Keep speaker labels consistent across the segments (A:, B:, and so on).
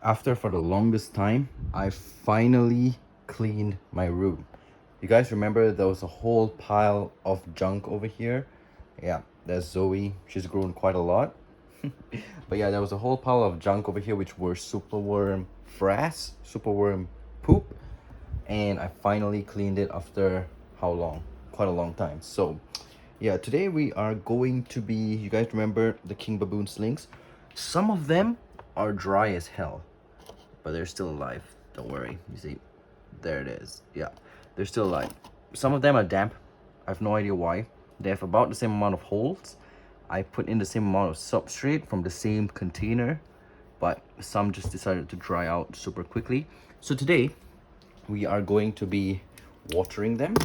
A: after for the longest time, I finally cleaned my room. You guys remember there was a whole pile of junk over here? Yeah, there's Zoe. She's grown quite a lot. But yeah, there was a whole pile of junk over here, which were superworm frass, superworm poop. And I finally cleaned it after how long? Quite a long time. So yeah, today we are going to be, you guys remember the king baboon slings? Some of them are dry as hell, but they're still alive. Don't worry. You see, there it is. Yeah, they're still alive. Some of them are damp. I have no idea why. They have about the same amount of holes. I put in the same amount of substrate from the same container, but some just decided to dry out super quickly. So today we are going to be watering them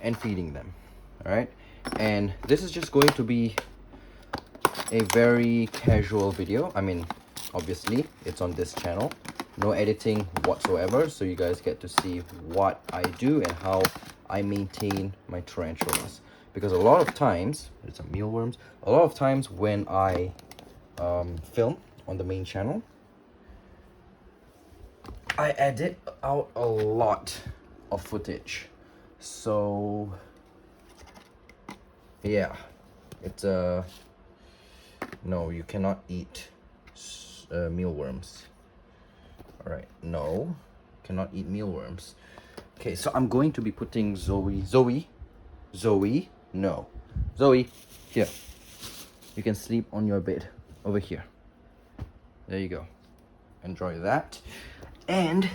A: and feeding them. All right, and this is just going to be a very casual video. I mean, obviously it's on this channel, no editing whatsoever, so you guys get to see what I do and how I maintain my tarantulas. Because a lot of times, it's a mealworms, a lot of times when I film on the main channel, I edit out a lot of footage. So yeah, it's no, you cannot eat mealworms. All right, no, cannot eat mealworms. Okay, so I'm going to be putting Zoe, no, Zoe, here. You can sleep on your bed over here. There you go. Enjoy that. And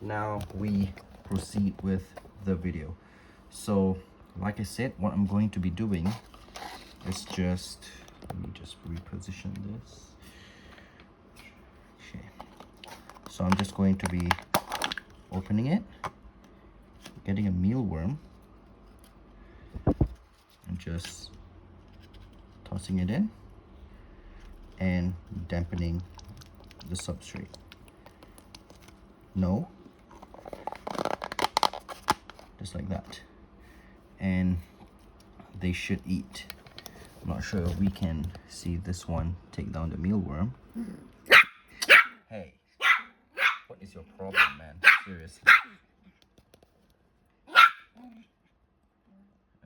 A: now we proceed with the video. So, like I said, what I'm going to be doing is just, let me just reposition this. Okay. So I'm just going to be opening it, getting a mealworm, and just tossing it in and dampening the substrate. No, just like that. And they should eat. I'm not sure if we can see this one take down the mealworm. Hey, what is your problem, man? Seriously.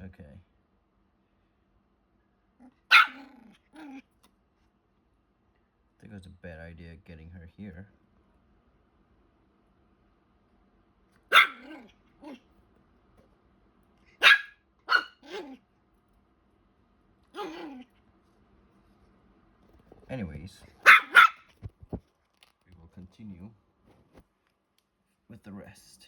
A: Okay. I think it was a bad idea getting her here. Anyways, we will continue with the rest.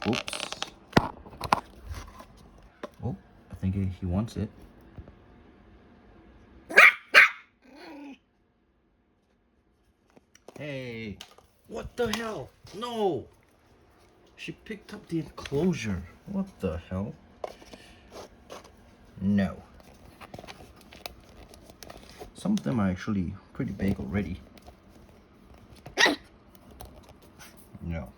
A: Oops. Oh, I think he wants it. Hey, what the hell? No! She picked up the enclosure. What the hell? No. Some of them are actually pretty big already. No.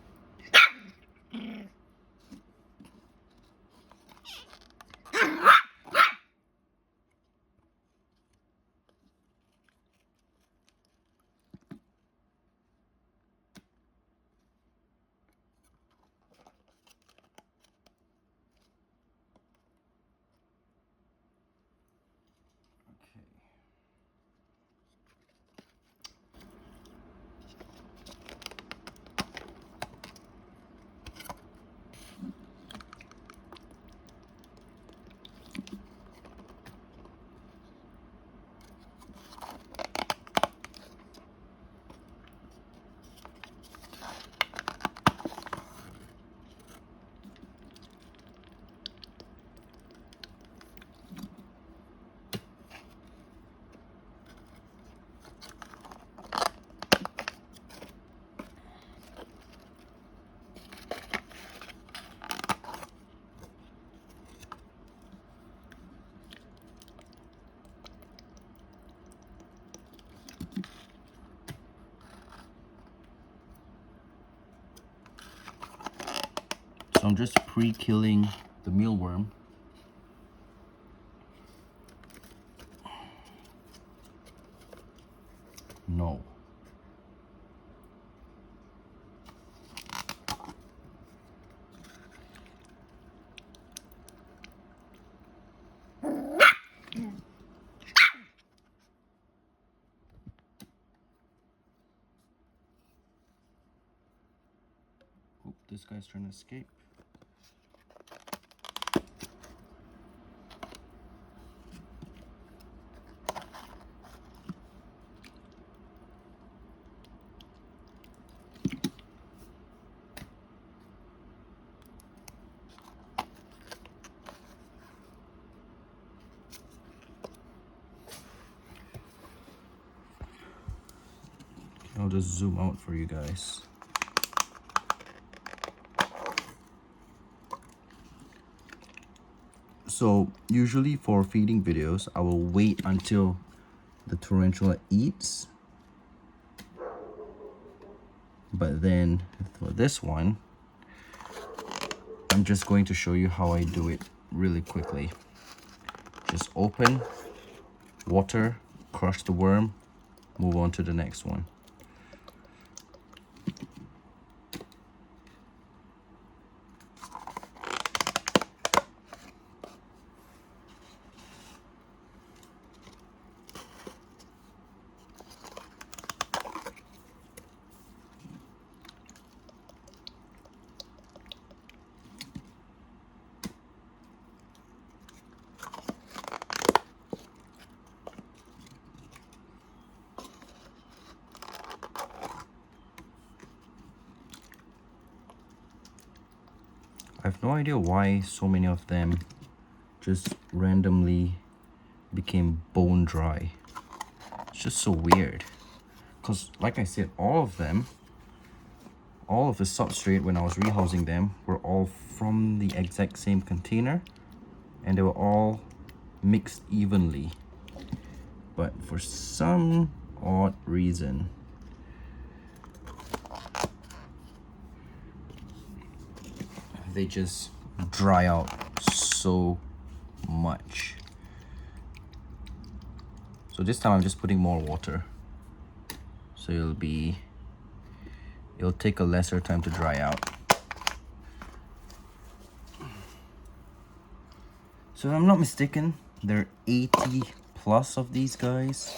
A: So I'm just pre-killing the mealworm. No. Oop, this guy's trying to escape. I'll just zoom out for you guys. So usually for feeding videos, I will wait until the tarantula eats. But then for this one, I'm just going to show you how I do it really quickly. Just open, water, crush the worm, move on to the next one. I have no idea why so many of them just randomly became bone dry. It's just so weird. Because like I said, all of the substrate when I was rehousing them were all from the exact same container, and they were all mixed evenly. But for some odd reason, they just dry out so much. So this time I'm just putting more water. So it'll take a lesser time to dry out. So if I'm not mistaken, there are 80 plus of these guys.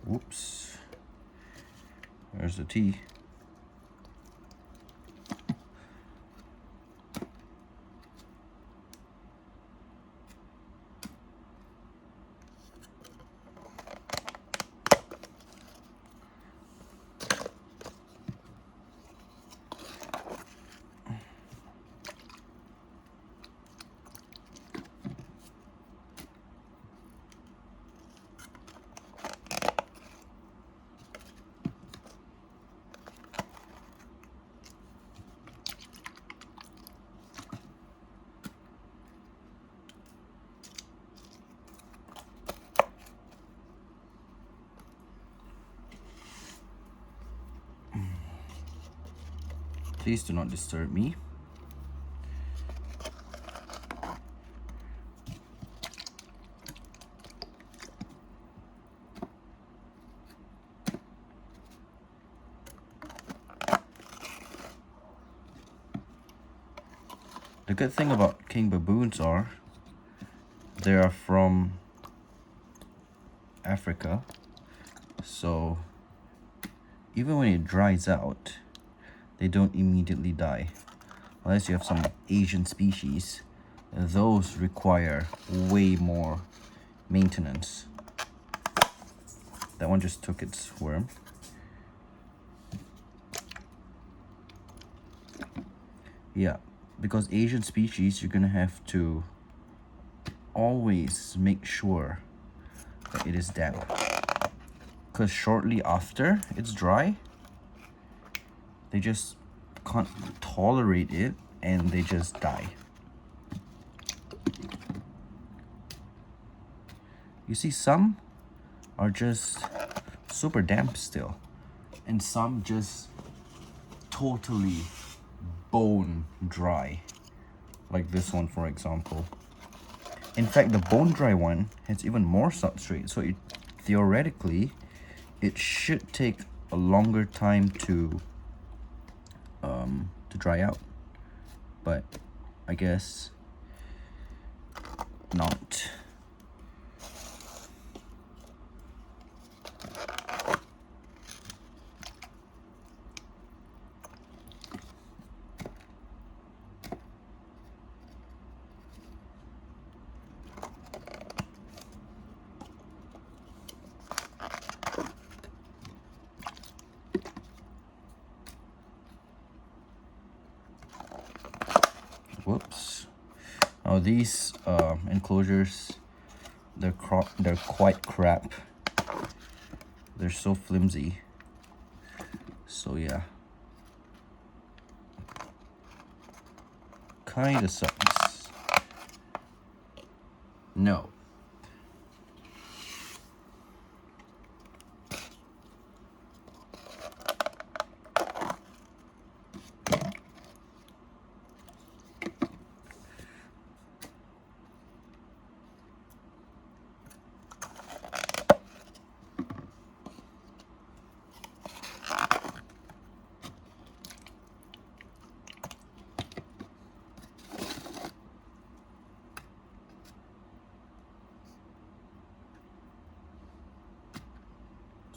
A: Whoops. There's the T. Please do not disturb me. The good thing about king baboons are they are from Africa, so even when it dries out, they don't immediately die. Unless you have some Asian species, those require way more maintenance. That one just took its worm. Yeah, because Asian species, you're gonna have to always make sure that it is damp. Because shortly after it's dry, they just can't tolerate it and they just die. You see, some are just super damp still, and some just totally bone dry, like this one for example. In fact, the bone dry one has even more substrate, so theoretically it should take a longer time to dry out, but I guess not. Whoops. Now these enclosures, they're quite crap. They're so flimsy. So yeah, kinda sucks. No.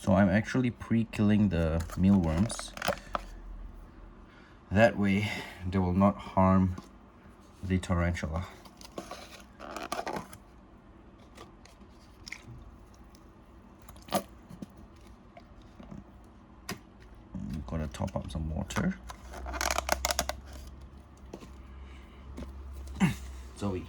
A: So I'm actually pre-killing the mealworms. That way they will not harm the tarantula. I'm gonna top up some water. Zoe.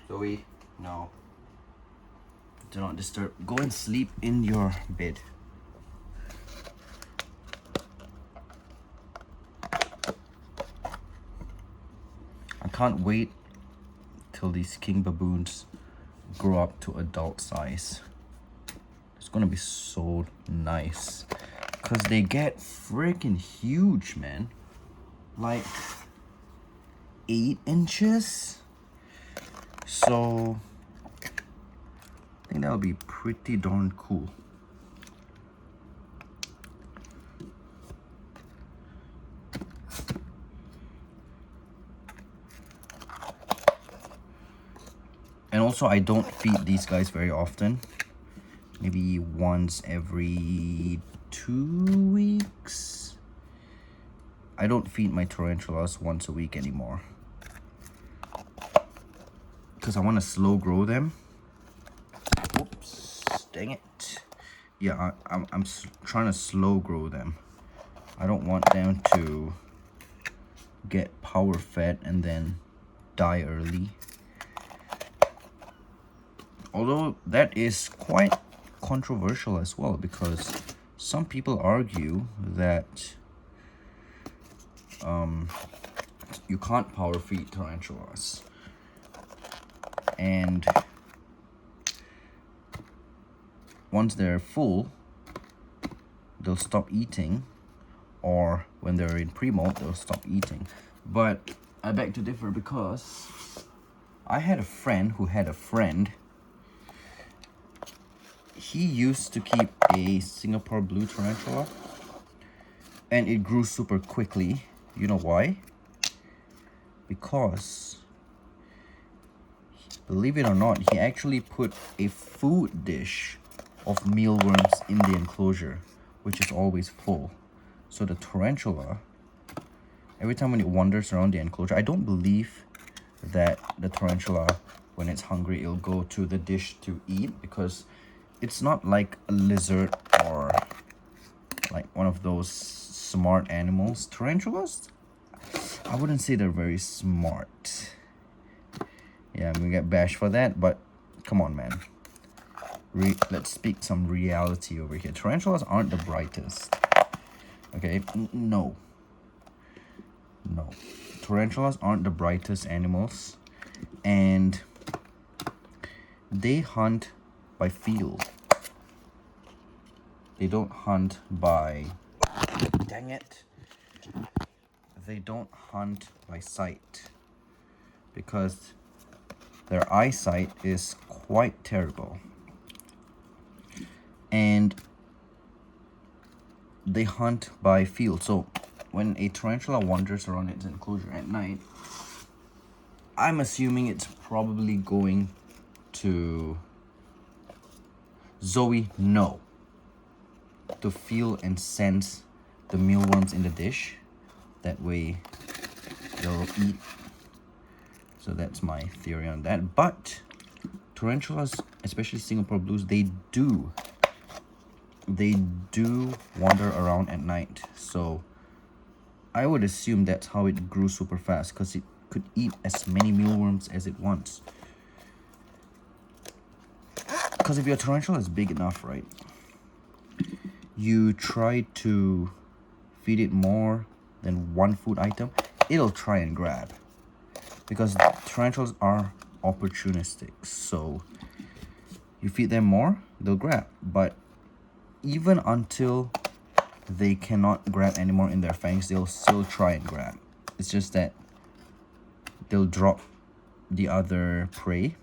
A: Zoe, no. Do not disturb. Go and sleep in your bed. I can't wait till these king baboons grow up to adult size. It's gonna be so nice. Because they get freaking huge, man. Like 8 inches. So I think that'll be pretty darn cool. And also, I don't feed these guys very often. Maybe once every 2 weeks. I don't feed my tarantulas once a week anymore. Because I want to slow grow them. Oops, dang it. Yeah, I'm trying to slow grow them. I don't want them to get power fed and then die early. Although that is quite controversial as well, because some people argue that you can't power feed tarantulas, and once they're full they'll stop eating, or when they're in pre-molt they'll stop eating. But I beg to differ, because I had a friend who had a friend. He used to keep a Singapore blue tarantula and it grew super quickly. You know why? Because, believe it or not, he actually put a food dish of mealworms in the enclosure, which is always full. So the tarantula, every time when it wanders around the enclosure, I don't believe that the tarantula, when it's hungry, it'll go to the dish to eat, because it's not like a lizard or like one of those smart animals. Tarantulas, I wouldn't say they're very smart. Yeah, I'm gonna get bashed for that, but come on, man. let's speak some reality over here. Tarantulas aren't the brightest. Okay, no. No. Tarantulas aren't the brightest animals, and they hunt by feel. They don't hunt by... Dang it. They don't hunt by sight, because their eyesight is quite terrible. And they hunt by feel. So when a tarantula wanders around its enclosure at night, I'm assuming it's probably going to... Zoe, no. To feel and sense the mealworms in the dish. That way they'll eat. So that's my theory on that. But tarantulas, especially Singapore blues, they do wander around at night. So I would assume that's how it grew super fast, because it could eat as many mealworms as it wants. Because if your tarantula is big enough, right, you try to feed it more than one food item, it'll try and grab. Because tarantulas are opportunistic, so you feed them more, they'll grab. But even until they cannot grab anymore in their fangs, they'll still try and grab. It's just that they'll drop the other prey.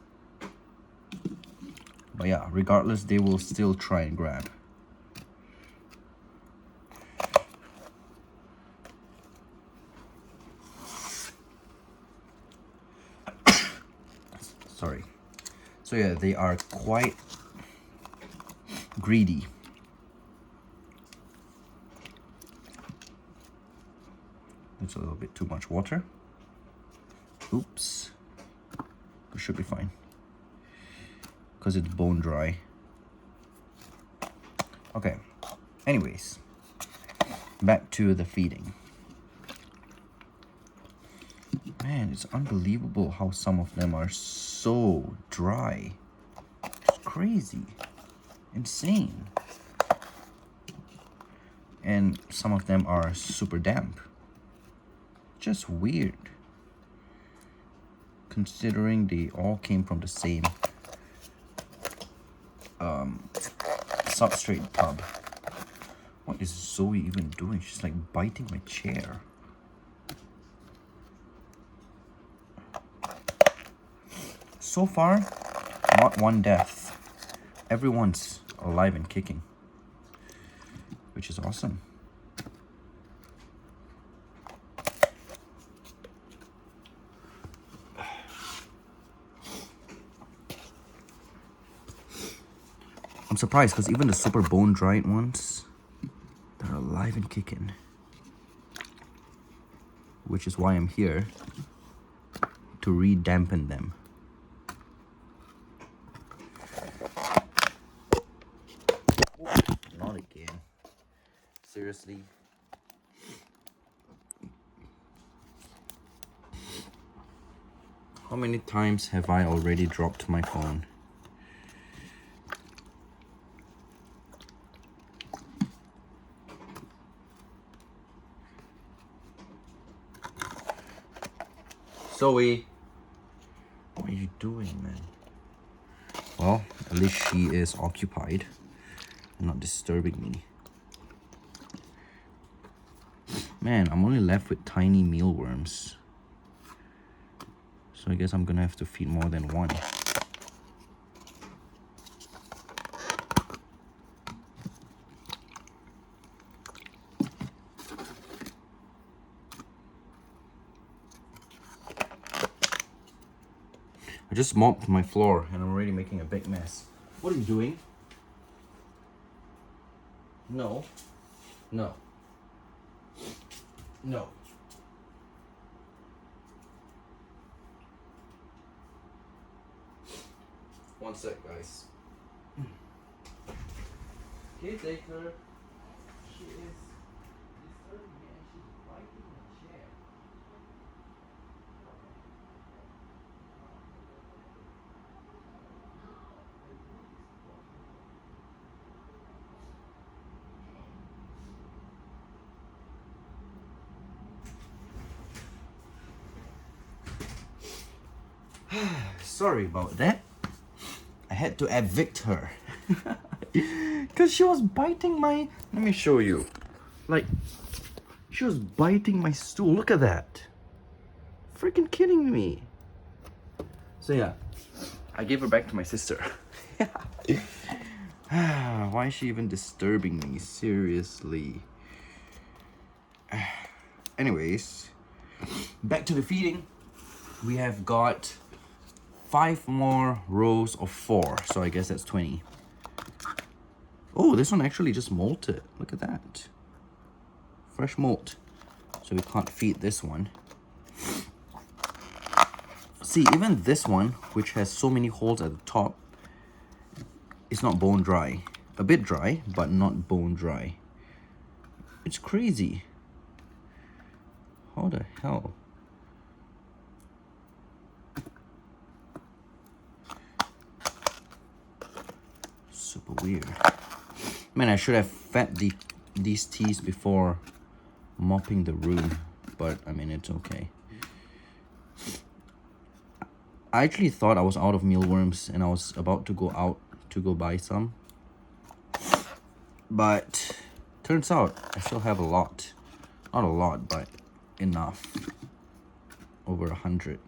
A: But yeah, regardless, they will still try and grab. Sorry. So yeah, they are quite greedy. It's a little bit too much water. Oops. It should be fine, because it's bone dry. Okay. Anyways, back to the feeding. Man, it's unbelievable how some of them are so dry. It's crazy. Insane. And some of them are super damp. Just weird. Considering they all came from the same substrate tub. What is Zoe even doing? She's like biting my chair. So far, not one death. Everyone's alive and kicking, which is awesome. I'm surprised, because even the super bone dried ones, they're alive and kicking. Which is why I'm here, to re-dampen them. Not again. Seriously. How many times have I already dropped my phone? Zoe, what are you doing, man? Well, at least she is occupied and not disturbing me. Man, I'm only left with tiny mealworms. So I guess I'm gonna have to feed more than one. I just mopped my floor and I'm already making a big mess. What are you doing? No. No. No. One sec, guys. Caretaker. She is disturbing me and she's biting my chair. Sorry about that. I had to evict her. Because she was biting my... Let me show you. Like, she was biting my stool. Look at that. Freaking kidding me. So yeah, I gave her back to my sister. Why is she even disturbing me? Seriously. Anyways, back to the feeding. We have got 5 more rows of 4, so I guess that's 20. Oh, this one actually just molted. Look at that. Fresh molt. So we can't feed this one. See, even this one, which has so many holes at the top, is not bone dry. A bit dry, but not bone dry. It's crazy. How the hell? Super weird. Man, I should have fed these teas before mopping the room, but I mean, it's okay. I actually thought I was out of mealworms and I was about to go out to go buy some. But turns out I still have a lot. Not a lot, but enough. Over 100.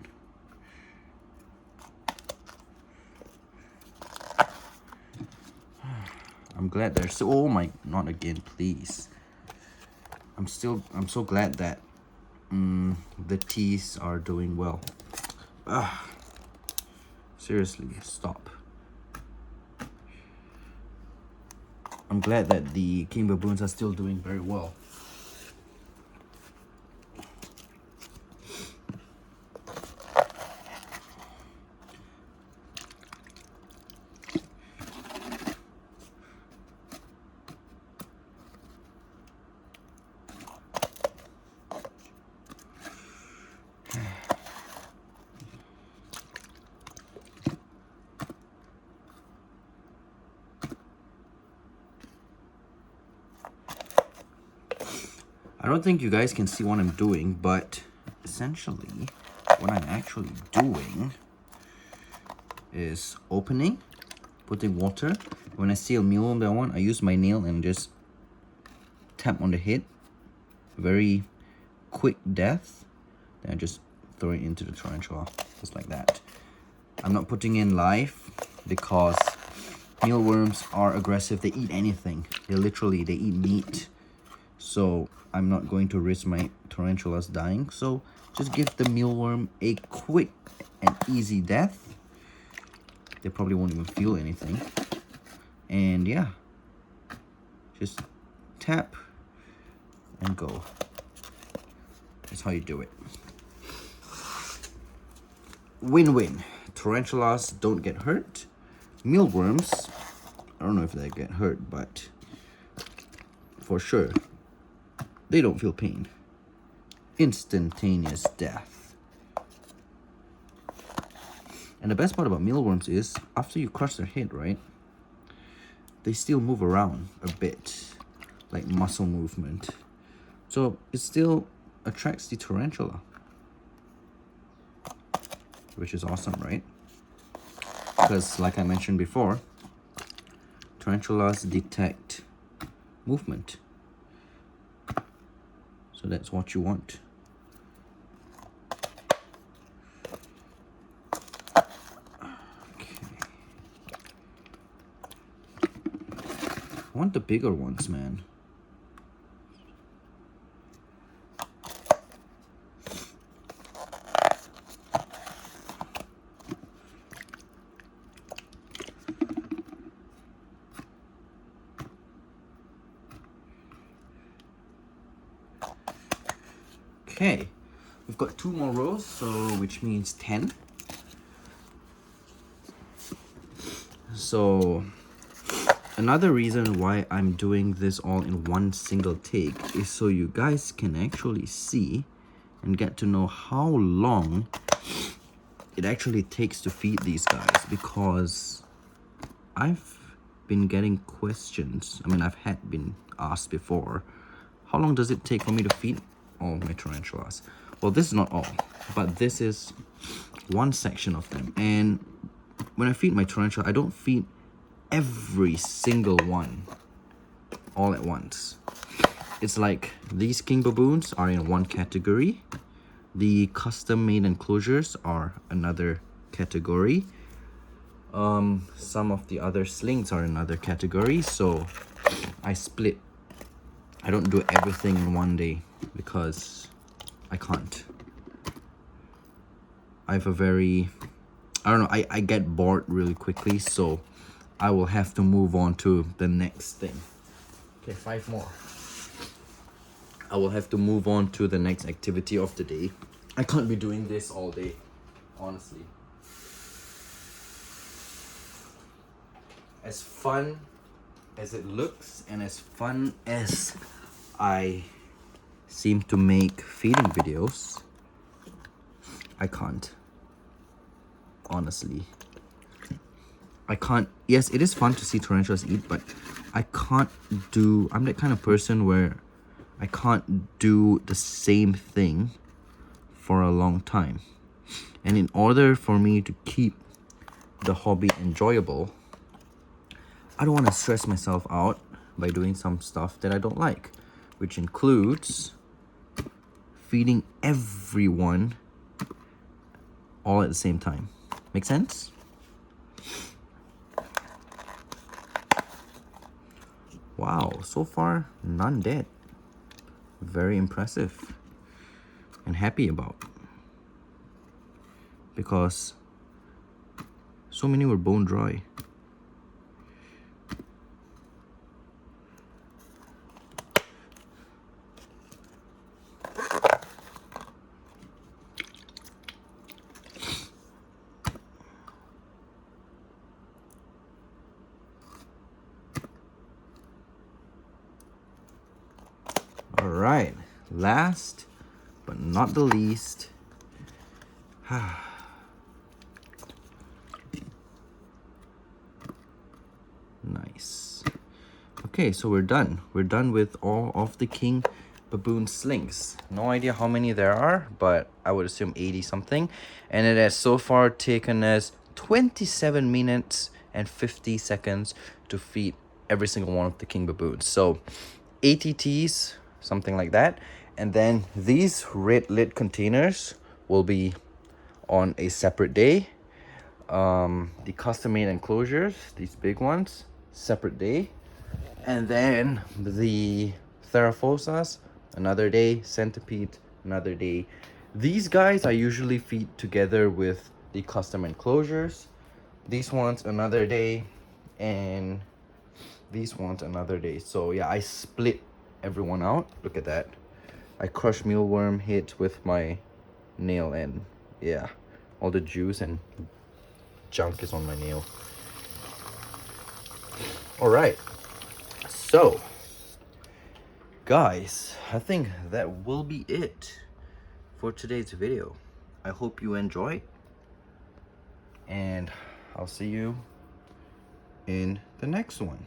A: I'm glad they're so... Oh my... Not again, please. I'm so glad that the teas are doing well. Seriously, stop. I'm glad that the king baboons are still doing very well. I don't think you guys can see what I'm doing, but essentially what I'm actually doing is opening, putting water. When I see a mealworm that I want, I use my nail and just tap on the head. Very quick death. Then I just throw it into the tarantula, just like that. I'm not putting in live because mealworms are aggressive. They eat anything. They eat meat. So I'm not going to risk my tarantulas dying. So just give the mealworm a quick and easy death. They probably won't even feel anything. And yeah, just tap and go. That's how you do it. Win-win. Tarantulas don't get hurt. Mealworms, I don't know if they get hurt, but for sure, they don't feel pain. Instantaneous death. And the best part about mealworms is, after you crush their head, right, they still move around a bit, like muscle movement. So it still attracts the tarantula, which is awesome, right? Because like I mentioned before, tarantulas detect movement. So that's what you want. Okay. I want the bigger ones, man. Okay, we've got 2 more rows, so which means 10. So another reason why I'm doing this all in one single take is so you guys can actually see and get to know how long it actually takes to feed these guys, because I've been getting questions. I mean, I've had been asked before, how long does it take for me to feed all my tarantulas. Well, this is not all, but this is one section of them. And when I feed my tarantula, I don't feed every single one all at once. It's like these king baboons are in one category. The custom made enclosures are another category. Some of the other slings are another category. So I split. I don't do everything in one day because I can't. I have a very, I don't know, I get bored really quickly, so I will have to move on to the next thing. Okay, 5 more. I will have to move on to the next activity of the day. I can't be doing this all day, honestly. As fun as it looks and as fun as I seem to make feeding videos, I can't. Honestly. I can't. Yes, it is fun to see tarantulas eat, but I can't do. I'm that kind of person where I can't do the same thing for a long time. And in order for me to keep the hobby enjoyable, I don't want to stress myself out by doing some stuff that I don't like, which includes feeding everyone all at the same time. Make sense? Wow, so far none dead. Very impressive and happy about, because so many were bone dry. All right, last but not the least, nice. Okay, so we're done. We're done with all of the king baboon slings. No idea how many there are, but I would assume 80 something. And it has so far taken us 27 minutes and 50 seconds to feed every single one of the king baboons. So ATTs, something like that. And then these red lid containers will be on a separate day. The custom made enclosures, these big ones, separate day. And then the Theraphosa's, another day. Centipede, another day. These guys I usually feed together with the custom enclosures. These ones another day, and these ones another day. So yeah, I split everyone out. Look at that. I crushed mealworm head with my nail, and yeah, all the juice and junk is on my nail. All right, so guys, I think that will be it for today's video. I hope you enjoyed, and I'll see you in the next one.